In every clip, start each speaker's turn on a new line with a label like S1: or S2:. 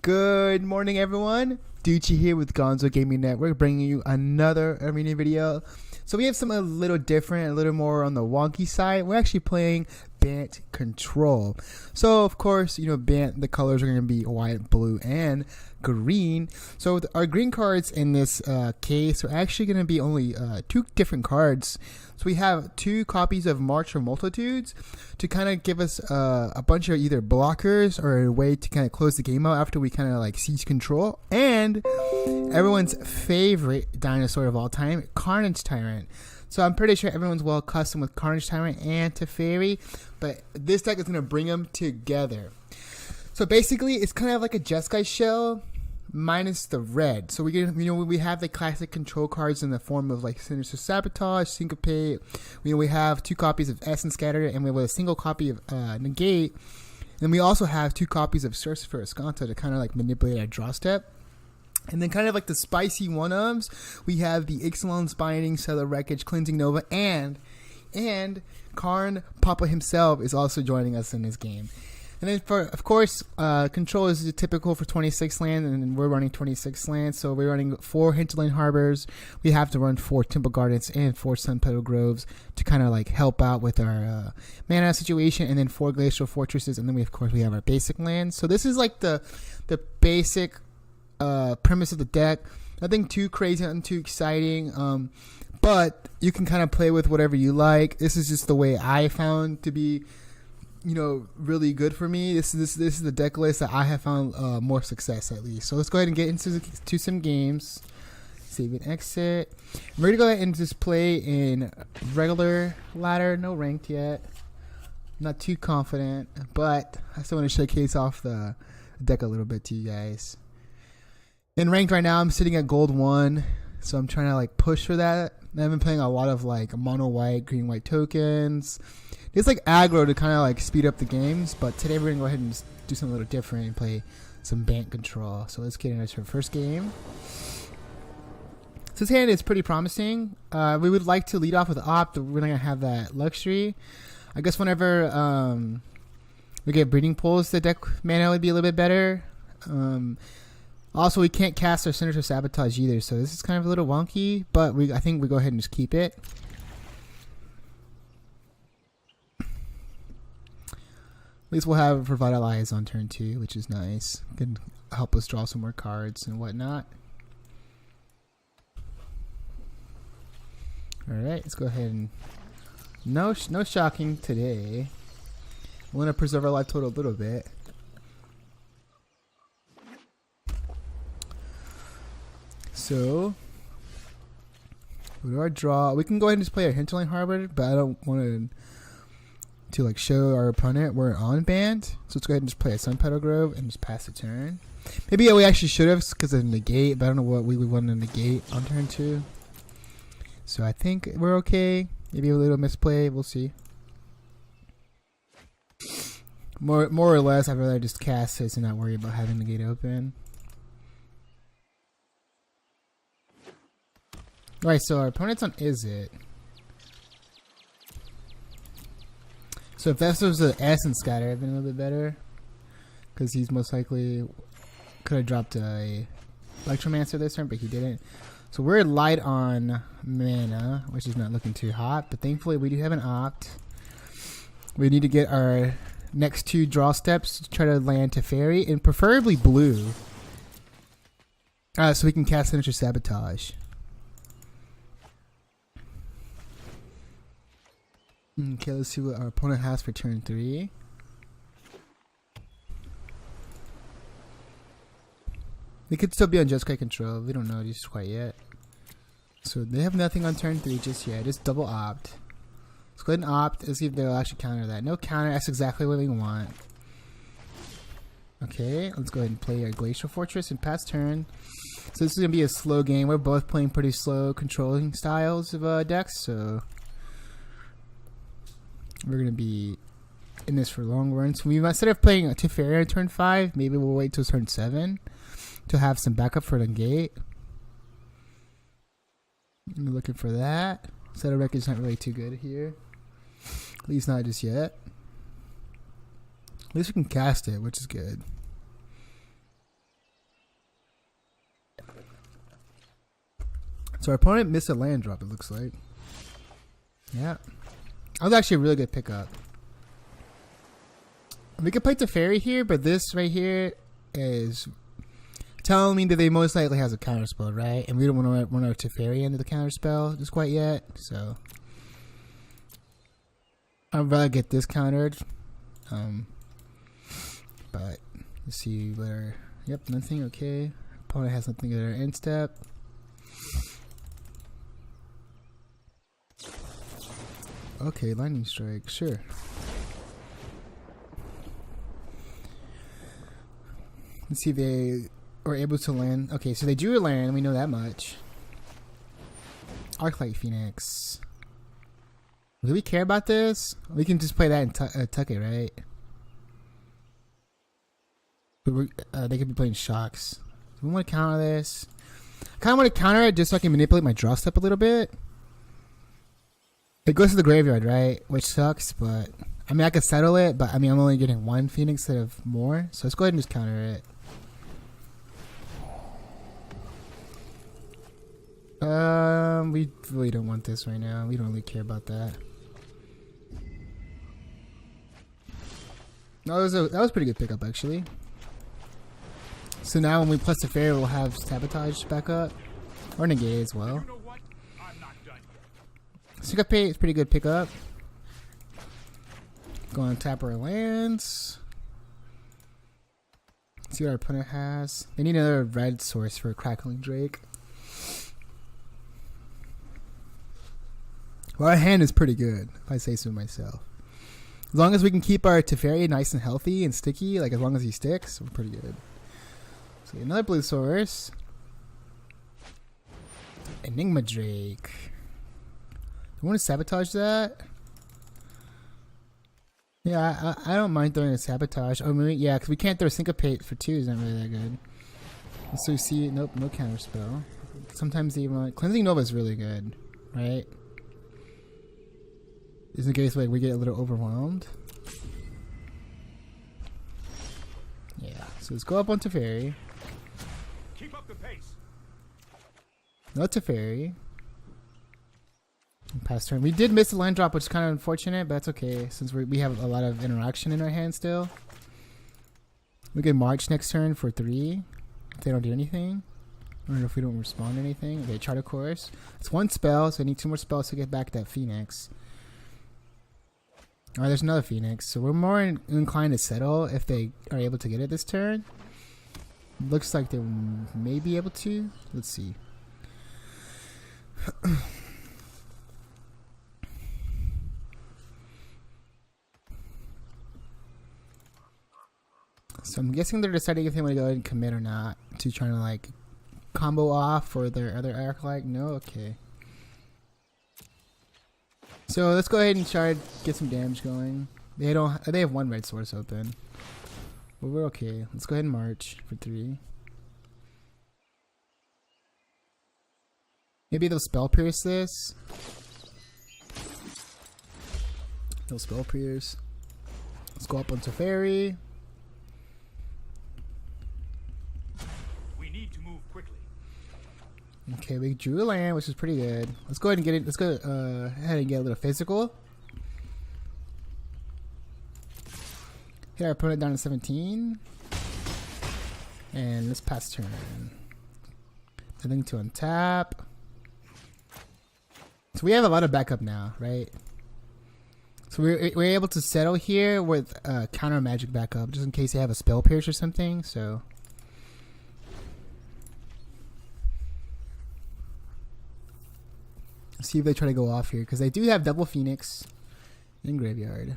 S1: Good morning, everyone. Ducci here with Gonzo Gaming Network, bringing you another arena video. So we have something a little different, a little more on the wonky side. We're actually playing Bant Control. So of course, you know, Bant, the colors are going to be white, blue, and green. So our green cards in this case are actually going to be only two different cards. So we have two copies of March of Multitudes to kind of give us a bunch of either blockers or a way to kind of close the game out after we kind of like seize control. And everyone's favorite dinosaur of all time, Carnage Tyrant. So I'm pretty sure everyone's well accustomed with Carnage Tyrant and Teferi, but this deck is going to bring them together. So basically, it's kind of like a Jeskai shell minus the red. So we have the classic control cards in the form of like Sinister Sabotage, Syncopate. We have two copies of Essence Scatter, and we have a single copy of Negate. And we also have two copies of Search for Azcanta to kind of like manipulate our draw step. And then kind of like the spicy one-ofs, we have the Ixalan Binding, Settle the Wreckage, Cleansing Nova, and Karn Papa himself is also joining us in this game. And then of course, control is typical for 26 land, and we're running 26 lands, so we're running 4 Hinterland Harbors. We have to run 4 Temple Gardens and 4 Sunpetal Groves to kind of like help out with our mana situation, and then 4 Glacial Fortresses, and then of course we have our basic lands. So this is like the basic premise of the deck. Nothing too crazy, nothing too exciting, but you can kind of play with whatever you like. This is just the way I found to be, you know, really good for me. This is the deck list that I have found more success, at least. So let's go ahead and get into some games. Save and exit. I'm ready to go ahead and just play in regular ladder, no ranked yet. Not too confident, but I still want to showcase off the deck a little bit to you guys. In ranked right now, I'm sitting at gold 1, so I'm trying to like push for that. I've been playing a lot of like mono white, green white tokens. It's like aggro to kind of like speed up the games, but today we're gonna go ahead and do something a little different and play some Bant Control. So let's get into our first game. So this hand is pretty promising. We would like to lead off with Opt, but we're not gonna have that luxury. I guess whenever we get breeding pools, the deck mana would be a little bit better. Also, we can't cast our Sinister Sabotage either, so this is kind of a little wonky, but I think we go ahead and just keep it. At least we'll have Revitalize on turn 2, which is nice. Can help us draw some more cards and whatnot. Alright, let's go ahead and... No shocking today. We want to preserve our life total a little bit. So, with our draw, we can go ahead and just play our Hinterland Harbor, but I don't want to like show our opponent we're on Bant. So let's go ahead and just play a Sunpetal Grove and just pass the turn. Maybe we actually should have because of Negate, but I don't know what we would want to negate on turn 2. So I think we're okay. Maybe a little misplay. We'll see. More or less, I'd rather just cast this and not worry about having the gate open. Alright, so our opponent's on Is It. So if this was an Essence Scatter, it'd been a little bit better. Because he's most likely could have dropped a Electromancer this turn, but he didn't. So we're light on mana, which is not looking too hot. But thankfully we do have an Opt. We need to get our next 2 draw steps to try to land Teferi, and preferably blue. So we can cast Sinister Sabotage. Okay, let's see what our opponent has for turn 3. They could still be on Jeskai control. We don't know just quite yet. So they have nothing on turn 3 just yet. Just double Opt. Let's go ahead and Opt. Let's see if they'll actually counter that. No counter. That's exactly what we want. Okay, let's go ahead and play our Glacial Fortress and pass turn. So this is going to be a slow game. We're both playing pretty slow controlling styles of decks, so... we're going to be in this for long runs. So instead of playing a Teferi on turn 5, maybe we'll wait till turn 7 to have some backup for the gate. I'm looking for that. Settle the Wreckage is not really too good here. At least not just yet. At least we can cast it, which is good. So our opponent missed a land drop, it looks like. Yeah. That was actually a really good pickup. We could play Teferi here, but this right here is telling me that they most likely has a counterspell, right? And we don't want to run our Teferi into the counterspell just quite yet, so I'd rather get this countered. But let's see where. Yep, nothing. Okay, opponent has something at our end step. Okay, lightning strike, sure. Let's see if they were able to land. Okay, so they drew a land, we know that much. Arclight Phoenix. Do we care about this? We can just play that and tuck it, right? But they could be playing shocks. Do we want to counter this? I kind of want to counter it just so I can manipulate my draw step a little bit. It goes to the graveyard, right? Which sucks, but I mean, I could settle it, but I mean, I'm only getting one Phoenix instead of more. So let's go ahead and just counter it. We really don't want this right now. We don't really care about that. That was a pretty good pickup, actually. So now when we plus the fair, we'll have Sabotage back up. Or Negate as well. Syncopate is pretty good pickup. Go on tap our lands. See what our opponent has. They need another red source for Crackling Drake. Well, our hand is pretty good, if I say so myself. As long as we can keep our Teferi nice and healthy and sticky, like as long as he sticks, we're pretty good. So another blue source. Enigma Drake. Do you want to sabotage that? Yeah, I don't mind throwing a sabotage. Oh, maybe, yeah, because we can't throw syncopate for 2. Is not really that good. So you see, nope, no counter spell. Sometimes even cleansing nova is really good, right? Is in case like we get a little overwhelmed. Yeah, so let's go up on Teferi.
S2: Keep up the pace.
S1: No Teferi. Past turn. We did miss a land drop, which is kind of unfortunate, but that's okay since we have a lot of interaction in our hand still. We can march next turn for 3 if they don't do anything. Or if we don't respond to anything. Okay, Chart of Course. It's 1 spell, so I need 2 more spells to get back that Phoenix. Alright, there's another Phoenix. So we're more inclined to settle if they are able to get it this turn. Looks like they may be able to. Let's see. So I'm guessing they're deciding if they want to go ahead and commit or not to trying to like combo off for their other arc. Like, no, okay. So let's go ahead and try to get some damage going. They have 1 red source open, but we're okay. Let's go ahead and march for 3. Maybe they'll spell pierce this. They'll spell pierce. Let's go up on Teferi. Okay, we drew a land, which is pretty good. Let's go ahead and get it. Let's go ahead and get a little physical. Hit our opponent down to 17. And let's pass turn. Nothing to untap. So we have a lot of backup now, right? So we're able to settle here with counter magic backup, just in case they have a spell pierce or something. So. See if they try to go off here, because they do have double Phoenix in graveyard.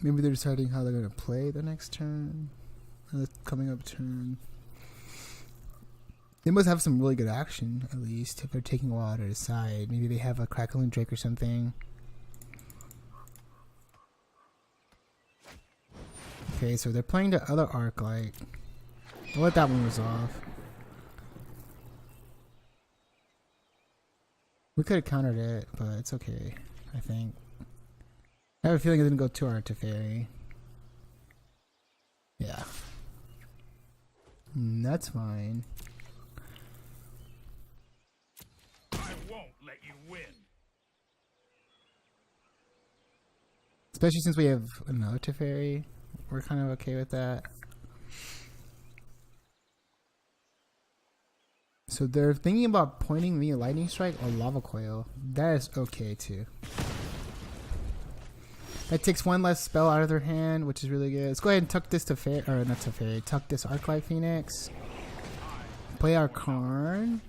S1: Maybe they're deciding how they're going to play the next turn, or the coming up turn. They must have some really good action, at least, if they're taking a while to decide. Maybe they have a Crackling Drake or something. Okay, so they're playing the other arc light. I'll let that one resolve. We could have countered it, but it's okay, I think. I have a feeling it didn't go too hard to Teferi. Yeah. That's fine.
S2: I won't let you win.
S1: Especially since we have another Teferi. We're kind of okay with that. So they're thinking about pointing me a lightning strike or lava coil. That is okay too. That takes one less spell out of their hand, which is really good. Let's go ahead and tuck this to or not to Fairy. Tuck this Arclight Phoenix. Play our Karn.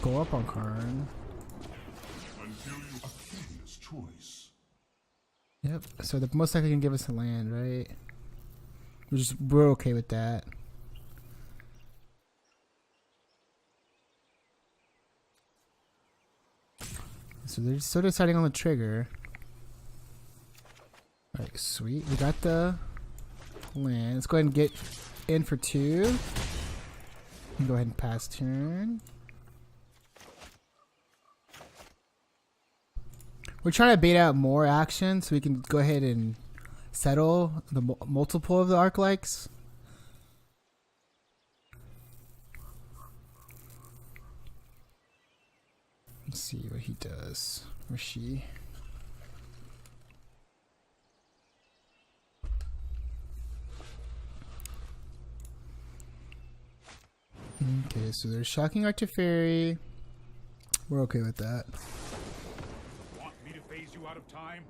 S1: Go up on Karn. Yep. So the most likely can give us a land, right? We're okay with that. So they're still deciding on the trigger. Alright, sweet. We got the land. Let's go ahead and get in for 2. And go ahead and pass turn. We're trying to bait out more action so we can go ahead and settle the multiple of the Arc-likes. Let's see what he does. Or she. Okay, so they're shocking our Teferi. We're okay with that.
S2: Want me to phase you out of time?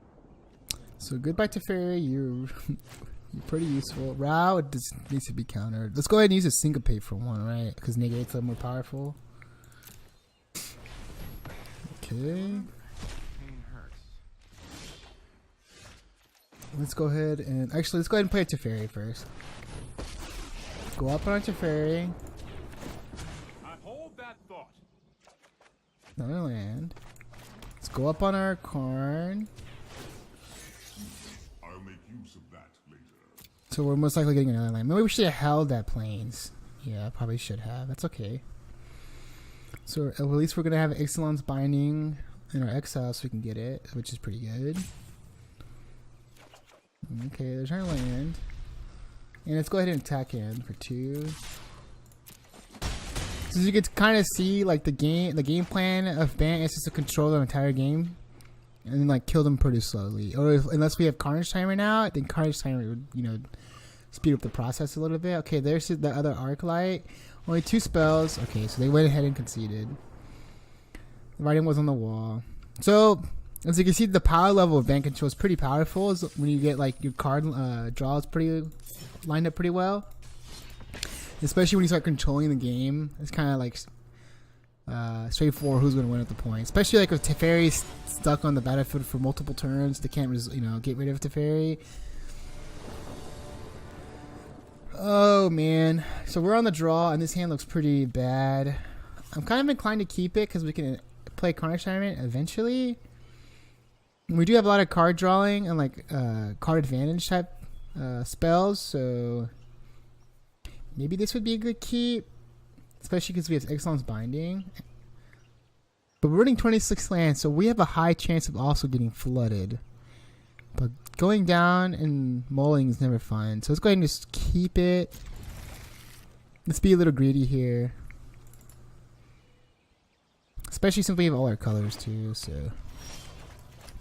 S1: So goodbye Teferi, you're pretty useful. Rao just needs to be countered. Let's go ahead and use a Syncopate for 1, right? Because Negate's a little more powerful. Okay. Let's go ahead and let's go ahead and play a Teferi first. Go up on our Teferi.
S2: I hold that thought.
S1: Another land. Let's go up on our Karn.
S3: I'll make use of that later.
S1: So we're most likely getting another land. Maybe we should have held that plains. Yeah, probably should have. That's okay. So at least we're gonna have Ixalan's Binding in our exile so we can get it, which is pretty good. Okay, there's our land. And let's go ahead and attack in for 2. So you can kind of see like the game plan of Bant is just to control the entire game. And then like kill them pretty slowly. Or unless we have Carnage Tyrant out, then Carnage Tyrant would, you know, speed up the process a little bit. Okay, there's the other Arclight. Only 2 spells. Okay, so they went ahead and conceded. The writing was on the wall. So, as you can see, the power level of Bant control is pretty powerful. When you get like your card draws pretty lined up pretty well. Especially when you start controlling the game, it's kind of like straightforward who's going to win at the point. Especially like if Teferi's stuck on the battlefield for multiple turns, they can't get rid of Teferi. Oh man, so we're on the draw and this hand looks pretty bad. I'm kind of inclined to keep it because we can play Carnage Tyrant eventually. We do have a lot of card drawing and like card advantage type spells, so maybe this would be a good keep, especially because we have Ixalan's Binding. But we're running 26 lands, so we have a high chance of also getting flooded. But going down and mulling is never fun. So let's go ahead and just keep it. Let's be a little greedy here. Especially since we have all our colors too, so.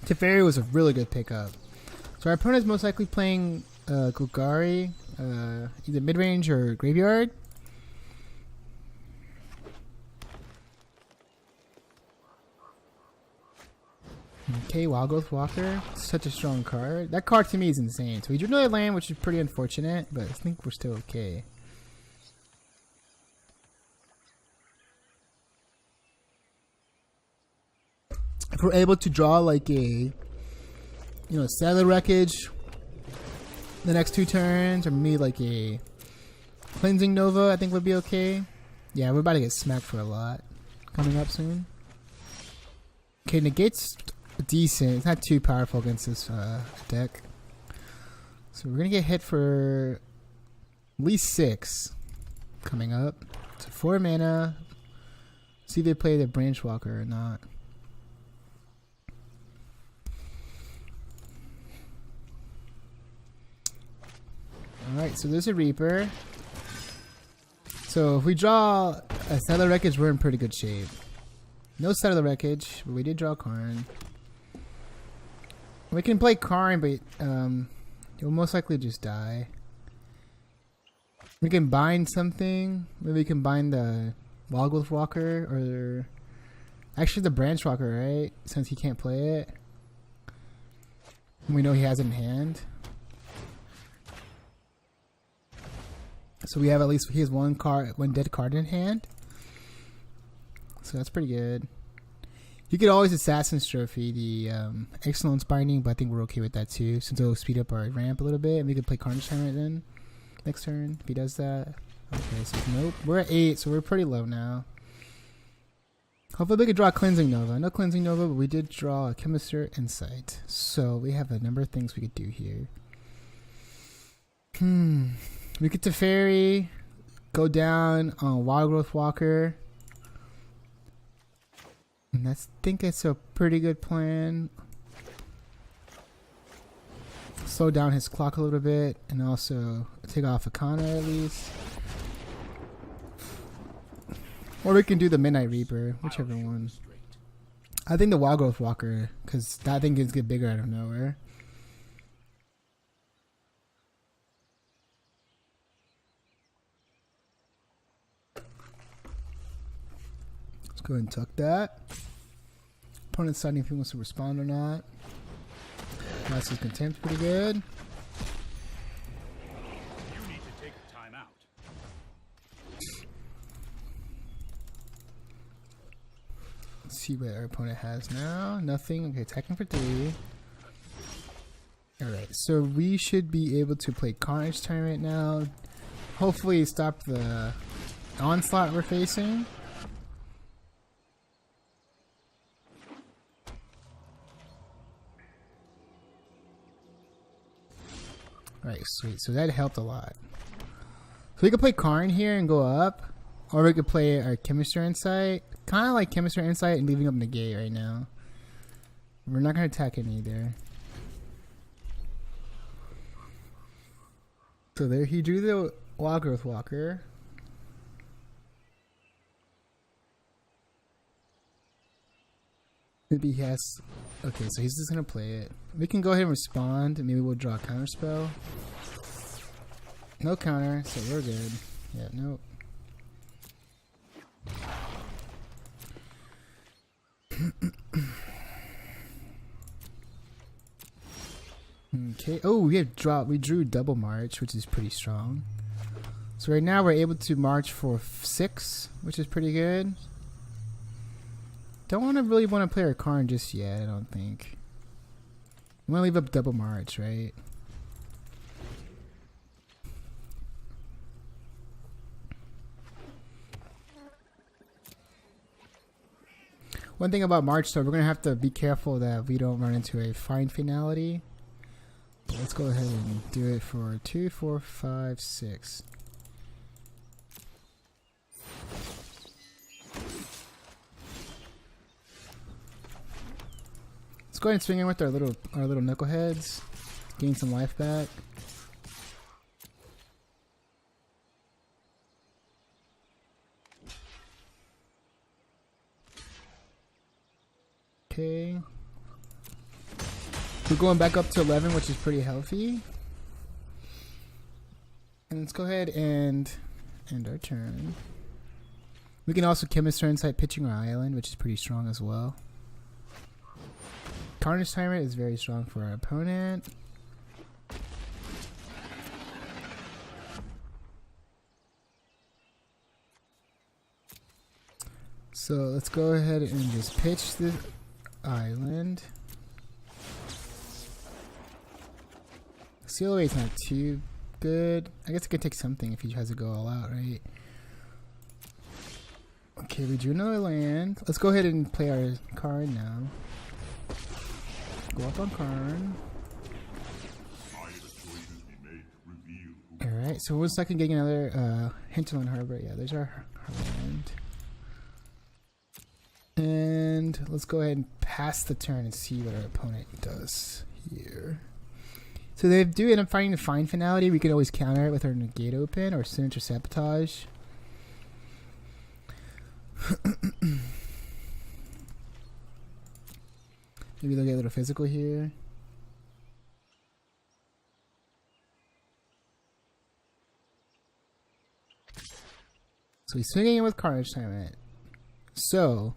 S1: Teferi was a really good pickup. So our opponent is most likely playing Golgari, either mid-range or graveyard. Okay, Wild Growth Walker. Such a strong card. That card to me is insane. So we drew another land, which is pretty unfortunate, but I think we're still okay. If we're able to draw like a, Settle the Wreckage the next 2 turns, or maybe like a Cleansing Nova, I think would be okay. Yeah, we're about to get smacked for a lot coming up soon. Okay, Negate's decent. It's not too powerful against this deck. So we're going to get hit for at least 6 coming up. So 4 mana. See if they play the Branch Walker or not. Alright, so there's a Reaper. So if we draw a Settle the Wreckage, we're in pretty good shape. No Settle the Wreckage, but we did draw Karn. We can play Karn, but he'll most likely just die. We can bind something. Maybe we can bind the Glacial Walker or actually the Branch Walker, right? Since he can't play it. We know he has it in hand. So we have at least, he has one dead card in hand. So that's pretty good. You could always Assassin's Trophy the Ixalan's binding, but I think we're okay with that too, since it'll speed up our ramp a little bit, and we could play Carnage Tyrant then next turn if he does that. Okay, so nope, we're at 8, so we're pretty low now. Hopefully we could draw a Cleansing Nova. No Cleansing Nova, but we did draw a Chemister Insight. So we have a number of things we could do here. We get to Fairy, go down on Wild Growth Walker. And I think it's a pretty good plan. Slow down his clock a little bit and also take off a Connor at least. Or we can do the Midnight Reaper, whichever one. I think the Wild Growth Walker, because that thing gets get bigger out of nowhere. Go ahead and tuck that. Opponent's deciding if he wants to respond or not. Master's Contempt, pretty good.
S2: You need to take a time out.
S1: Let's see what our opponent has now. Nothing. Okay, attacking for 3. Alright, so we should be able to play Carnage Tyrant now. Hopefully stop the onslaught we're facing. Alright, sweet. So that helped a lot. So we could play Karn here and go up. Or we could play our Chemister Insight. Kind of like Chemister Insight and leaving up Negate right now. We're not going to attack it either. So there he drew the Wild Growth Walker. Maybe he has... Okay, so he's just going to play it. We can go ahead and respond, and maybe we'll draw a counter spell. No counter, so we're good. Yeah, nope. Okay. Oh, we drew double march, which is pretty strong. So right now we're able to march for 6, which is pretty good. Don't really want to play our Karn just yet, I don't think. We want to leave up double march, right? One thing about March, though, we're going to have to be careful that we don't run into a Find Finality. But let's go ahead and do it for 2, 4, 5, 6. Let's go ahead and swing in with our little knuckleheads. Gain some life back. Okay. We're going back up to 11, which is pretty healthy. And let's go ahead and end our turn. We can also Chemister Insight pitching our island, which is pretty strong as well. Carnage Tyrant is very strong for our opponent. So let's go ahead and just pitch the island. CLA is not too good. I guess I could take something if he tries to go all out, right? Okay, we drew another land. Let's go ahead and play our card now. Go up on Karn. Alright, so we're second getting another Hinterland Harbor. Yeah, there's our land. And let's go ahead and pass the turn and see what our opponent does here. So they do end up finding the Find Finality. We could always counter it with our Negate open or Sinister Sabotage. Maybe they'll get a little physical here. So he's swinging in with Carnage Tyrant. So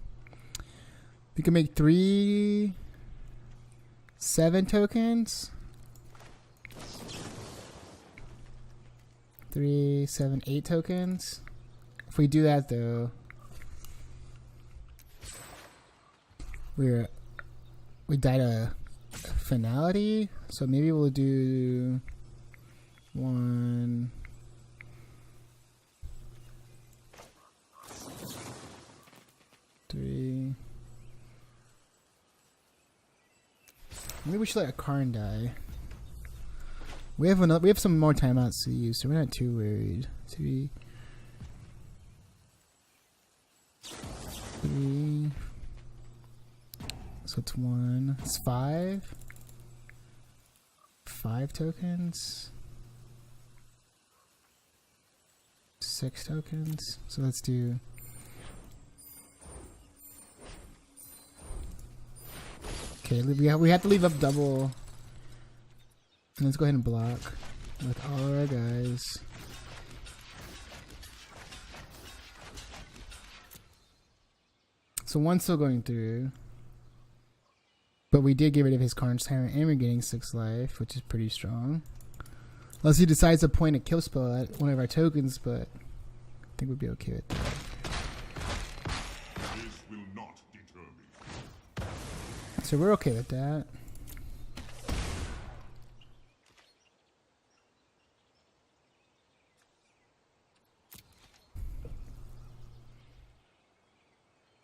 S1: we can make 3 7 tokens. 3 7 8 tokens. If we do that though, we died a finality, so maybe we'll do 1 3. Maybe we should let a Karn die. We have some more timeouts to use, so we're not too worried. 3 3. So it's 1. It's 5. 5 tokens. 6 tokens. So let's do. Okay, we have to leave up double. And let's go ahead and block with all our guys. So one's still going through. But we did get rid of his Carnage Tyrant and we're getting 6 life, which is pretty strong. Unless he decides to point a kill spell at one of our tokens, but I think we'd be okay with that.
S3: This will not deter me.
S1: So we're okay with that.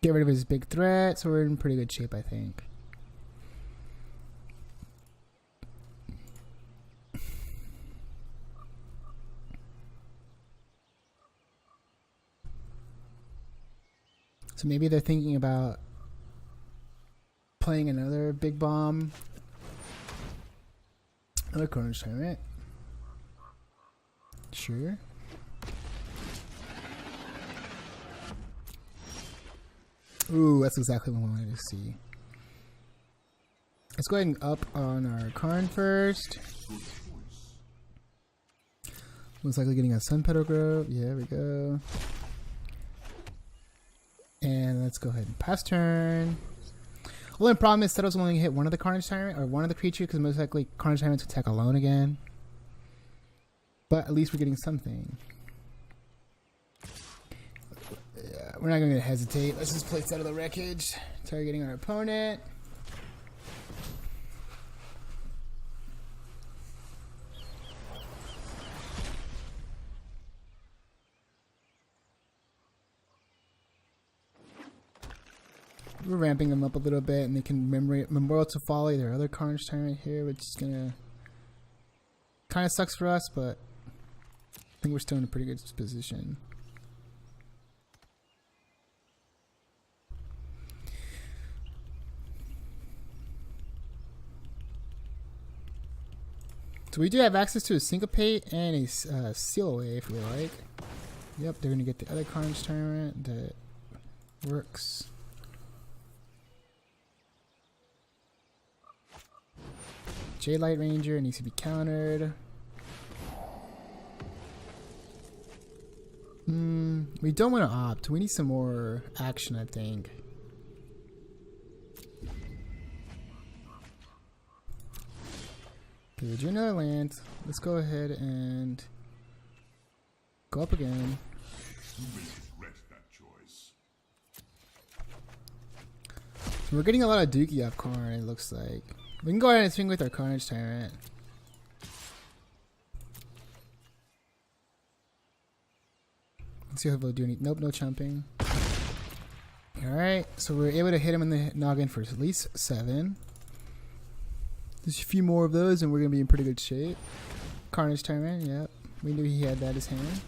S1: Get rid of his big threat, so we're in pretty good shape, I think. So maybe they're thinking about playing another big bomb. Another Carnage Tyrant. Sure. Ooh, that's exactly what we wanted to see. Let's go ahead and up on our Karn first. Most likely getting a Sunpetal Grove. Yeah, there we go. And let's go ahead and pass turn. Only problem is Settle's only hit one of the Carnage Tyrant or one of the creatures because most likely Carnage Tyrant's attack alone again. But at least we're getting something. Yeah, we're not going to hesitate. Let's just play Settle the Wreckage, targeting our opponent. We're ramping them up a little bit, and they can Memorial to Folly, their other Carnage Tyrant here, which is gonna kind of sucks for us, but I think we're still in a pretty good position. So we do have access to a Syncopate and a Seal Away if we like. Yep, they're gonna get the other Carnage Tyrant that works. J-Light Ranger needs to be countered. We don't want to opt. We need some more action, I think. Okay, we drew another land. Let's go ahead and go up again.
S3: You may regret that choice.
S1: We're getting a lot of Dookie off Karn, it looks like. We can go ahead and swing with our Carnage Tyrant. Let's see if we'll do any. Nope, no chumping. Alright, so we're able to hit him in the noggin for at least 7. There's a few more of those and we're going to be in pretty good shape. Carnage Tyrant, yep. We knew he had that in his hand.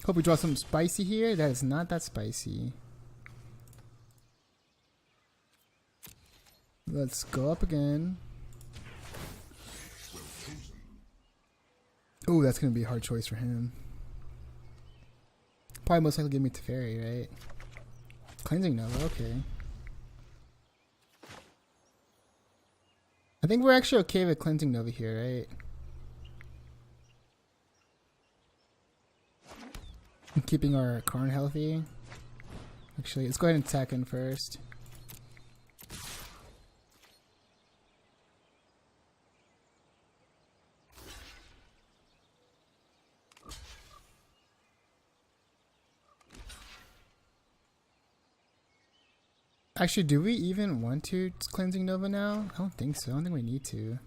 S1: Hope we draw something spicy here. That is not that spicy. Let's go up again. Oh, that's going to be a hard choice for him. Probably most likely give me Teferi, right? Cleansing Nova, okay. I think we're actually okay with Cleansing Nova here, right? And keeping our Karn healthy. Actually, let's go ahead and attack him first. Actually, do we even want to Cleansing Nova now? I don't think so. I don't think we need to.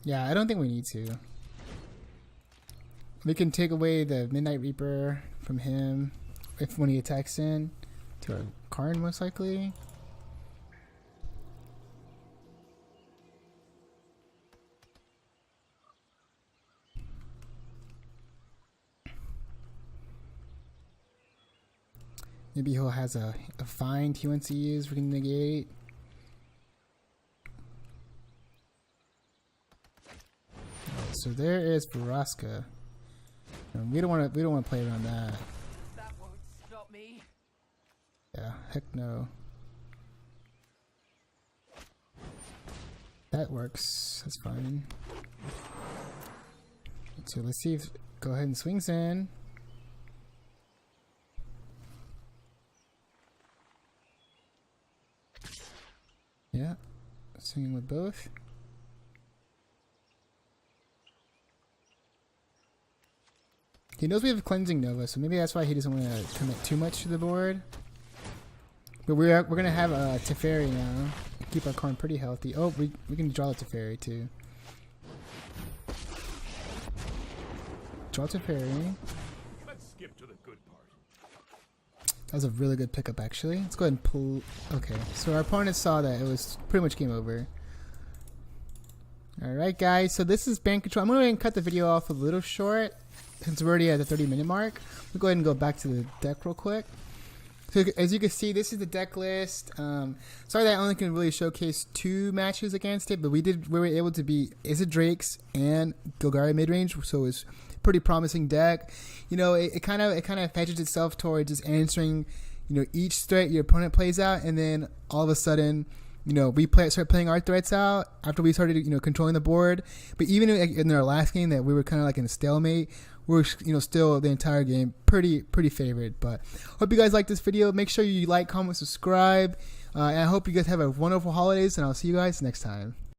S1: Yeah, I don't think we need to. We can take away the Midnight Reaper from him if when he attacks in to our Karn, most likely. Maybe he'll has a find he wants to use. We can negate. So there is Vraska. And we don't want to play around that.
S4: That won't stop me.
S1: Yeah, heck no. That works. That's fine. So let's see if go ahead and swings in. Yeah, swinging with both. He knows we have Cleansing Nova, so maybe that's why he doesn't want to commit too much to the board. But we're gonna have a Teferi now. Keep our Karn pretty healthy. Oh, we can draw the Teferi too. Draw Teferi.
S2: Let's skip to the good part.
S1: That was a really good pickup, actually. Let's go ahead and pull. Okay, so our opponent saw that it was pretty much game over. Alright, guys, so this is Bant Control. I'm going to cut the video off a little short since we're already at the 30-minute mark. We'll go ahead and go back to the deck real quick. So as you can see, this is the deck list. Sorry that I only can really showcase 2 matches against it, but we were able to beat Izzet Drakes and Golgari midrange, so it's pretty promising deck. You know, it kind of hedges itself towards just answering, you know, each threat your opponent plays out, and then all of a sudden, you know, we start playing our threats out after we started, you know, controlling the board. But even in our last game that we were kind of like in a stalemate, we were, you know, still the entire game pretty favored. But hope you guys like this video. Make sure you like, comment, subscribe, and I hope you guys have a wonderful holidays, and I'll see you guys next time.